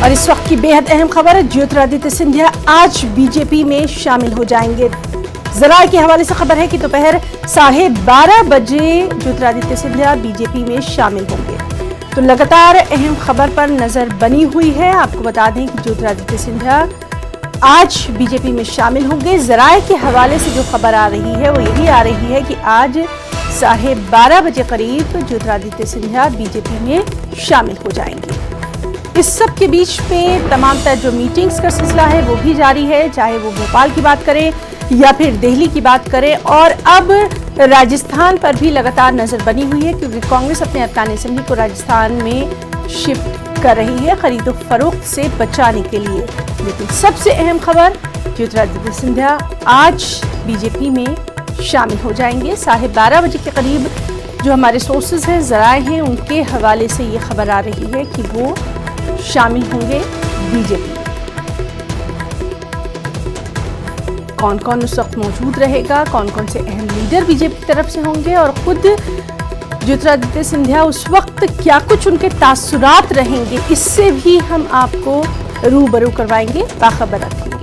और इस वक्त की बेहद अहम खबर, ज्योतिरादित्य सिंधिया आज बीजेपी में शामिल हो जाएंगे। जराये के हवाले से खबर है कि दोपहर 12:30 बजे ज्योतिरादित्य सिंधिया बीजेपी में शामिल होंगे। तो लगातार अहम खबर पर नजर बनी हुई है। आपको बता दें कि ज्योतिरादित्य सिंधिया आज बीजेपी में शामिल होंगे। जराये के हवाले से जो खबर आ रही है वो यही आ रही है कि आज 12:30 बजे करीब ज्योतिरादित्य सिंधिया बीजेपी में शामिल हो जाएंगे। इस सब के बीच में तमाम तर जो मीटिंग्स का सिलसिला है वो भी जारी है, चाहे वो भोपाल की बात करें या फिर दिल्ली की बात करें। और अब राजस्थान पर भी लगातार नजर बनी हुई है, क्योंकि कांग्रेस अपने अरकान असेंबली को राजस्थान में शिफ्ट कर रही है खरीदो फरोख्त से बचाने के लिए। लेकिन सबसे अहम खबर, ज्योतिरादित्य सिंधिया आज बीजेपी में शामिल हो जाएंगे। 12:30 बजे के करीब जो हमारे सोर्सेज हैं, जराये हैं, उनके हवाले से ये खबर आ रही है कि वो शामिल होंगे बीजेपी। कौन कौन उस वक्त मौजूद रहेगा, कौन कौन से अहम लीडर बीजेपी की तरफ से होंगे और खुद ज्योतिरादित्य सिंधिया उस वक्त क्या कुछ उनके तासुरात रहेंगे, इससे भी हम आपको रूबरू करवाएंगे। बाखबर रखिए।